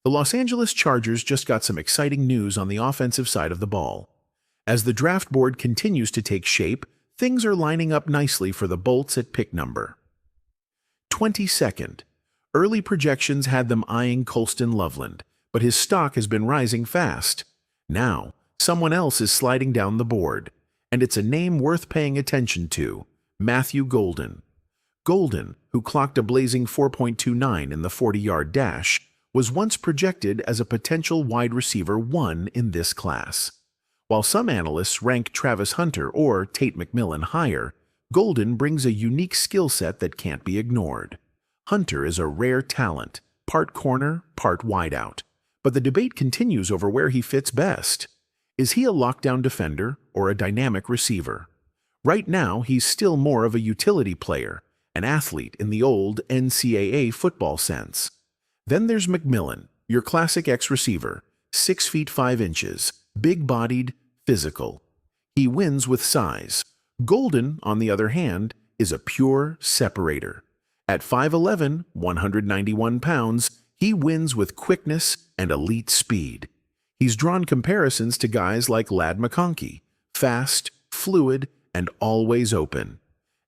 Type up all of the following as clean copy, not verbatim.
The Los Angeles Chargers just got some exciting news on the offensive side of the ball. As the draft board continues to take shape, things are lining up nicely for the Bolts at pick number 22nd. Early projections had them eyeing Colston Loveland, but his stock has been rising fast. Now, someone else is sliding down the board, and it's a name worth paying attention to: Matthew Golden. Golden, who clocked a blazing 4.29 in the 40-yard dash, was once projected as a potential wide receiver 1 in this class. While some analysts rank Travis Hunter or Tate McMillan higher, Golden brings a unique skill set that can't be ignored. Hunter is a rare talent, part corner, part wideout. But the debate continues over where he fits best. Is he a lockdown defender or a dynamic receiver? Right now, he's still more of a utility player, an athlete in the old NCAA football sense. Then there's McMillan, your classic X-receiver, 6 feet 5 inches, big-bodied, physical. He wins with size. Golden, on the other hand, is a pure separator. At 5'11", 191 pounds, he wins with quickness and elite speed. He's drawn comparisons to guys like Ladd McConkey, fast, fluid, and always open.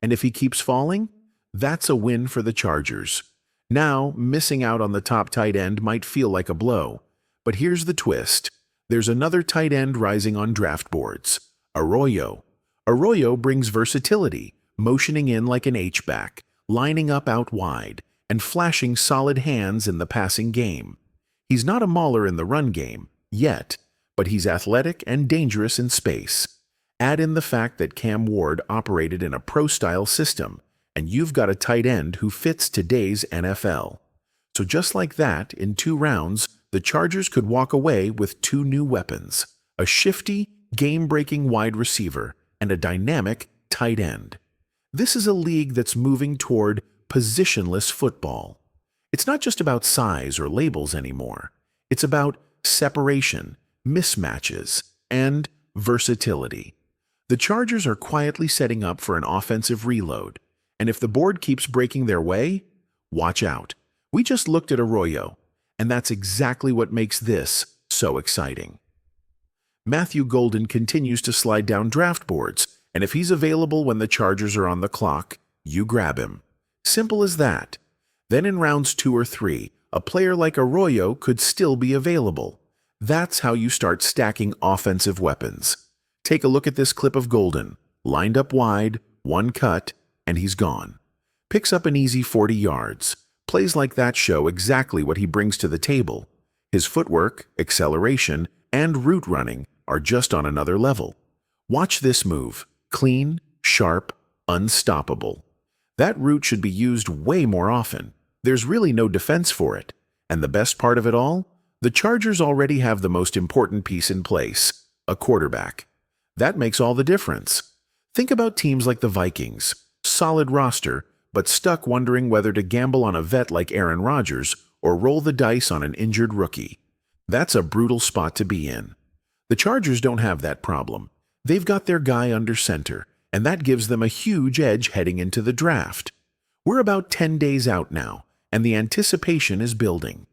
And if he keeps falling, that's a win for the Chargers. Now, missing out on the top tight end might feel like a blow. But here's the twist. There's another tight end rising on draft boards: Arroyo. Arroyo brings versatility, motioning in like an H-back, lining up out wide, and flashing solid hands in the passing game. He's not a mauler in the run game, yet, but he's athletic and dangerous in space. Add in the fact that Cam Ward operated in a pro-style system, and you've got a tight end who fits today's NFL. So just like that, in 2 rounds, the Chargers could walk away with 2 new weapons: a shifty, game-breaking wide receiver and a dynamic tight end. This is a league that's moving toward positionless football. It's not just about size or labels anymore. It's about separation, mismatches, and versatility. The Chargers are quietly setting up for an offensive reload, and if the board keeps breaking their way, watch out. We just looked at Arroyo, and that's exactly what makes this so exciting. Matthew Golden continues to slide down draft boards, and if he's available when the Chargers are on the clock, you grab him. Simple as that. Then in rounds 2 or 3, a player like Arroyo could still be available. That's how you start stacking offensive weapons. Take a look at this clip of Golden, lined up wide, 1 cut, and he's gone. Picks up an easy 40 yards. Plays like that show exactly what he brings to the table. His footwork, acceleration, and route running are just on another level. Watch this move: clean, sharp, unstoppable. That route should be used way more often. There's really no defense for it. And the best part of it all? The Chargers already have the most important piece in place: a quarterback. That makes all the difference. Think about teams like the Vikings. Solid roster, but stuck wondering whether to gamble on a vet like Aaron Rodgers or roll the dice on an injured rookie. That's a brutal spot to be in. The Chargers don't have that problem. They've got their guy under center, and that gives them a huge edge heading into the draft. We're about 10 days out now, and the anticipation is building.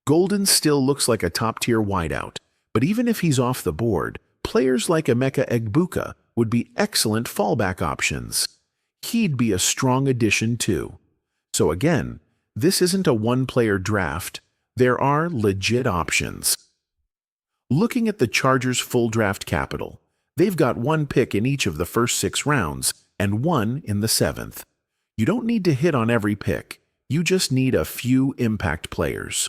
Golden still looks like a top-tier wideout, but even if he's off the board, players like Emeka Egbuka would be excellent fallback options. He'd be a strong addition too. So again, this isn't a one-player draft. There are legit options. Looking at the Chargers' full draft capital, they've got 1 pick in each of the first 6 rounds and 1 in the 7th. You don't need to hit on every pick. You just need a few impact players.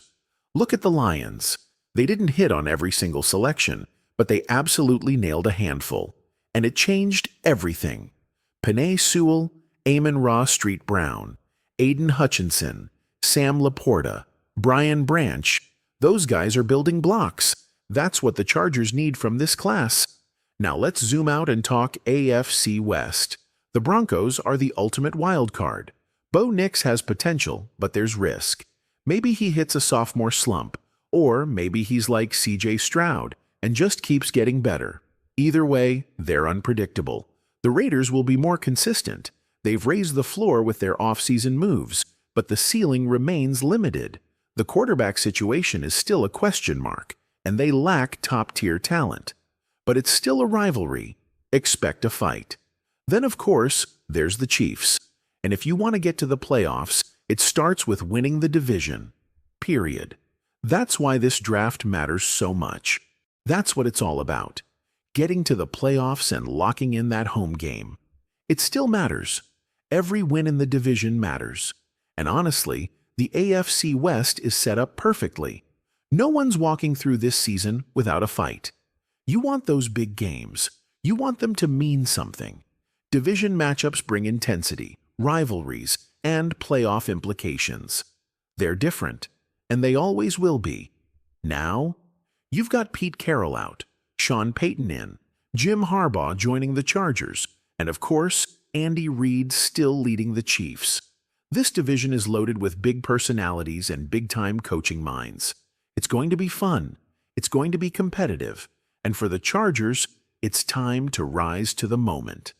Look at the Lions. They didn't hit on every single selection, but they absolutely nailed a handful. And it changed everything. Penei Sewell, Amon-Ra St. Brown, Aiden Hutchinson, Sam Laporta, Brian Branch. Those guys are building blocks. That's what the Chargers need from this class. Now let's zoom out and talk AFC West. The Broncos are the ultimate wild card. Bo Nix has potential, but there's risk. Maybe he hits a sophomore slump, or maybe he's like CJ Stroud and just keeps getting better. Either way, they're unpredictable. The Raiders will be more consistent. They've raised the floor with their off-season moves, but the ceiling remains limited. The quarterback situation is still a question mark, and they lack top-tier talent. But it's still a rivalry. Expect a fight. Then, of course, there's the Chiefs. And if you want to get to the playoffs, it starts with winning the division. Period. That's why this draft matters so much. That's what it's all about. Getting to the playoffs and locking in that home game. It still matters. Every win in the division matters. And honestly, the AFC West is set up perfectly. No one's walking through this season without a fight. You want those big games. You want them to mean something. Division matchups bring intensity, rivalries, and playoff implications. They're different, and they always will be. Now, you've got Pete Carroll out, Sean Payton in, Jim Harbaugh joining the Chargers, and of course, Andy Reid still leading the Chiefs. This division is loaded with big personalities and big-time coaching minds. It's going to be fun. It's going to be competitive. And for the Chargers, it's time to rise to the moment.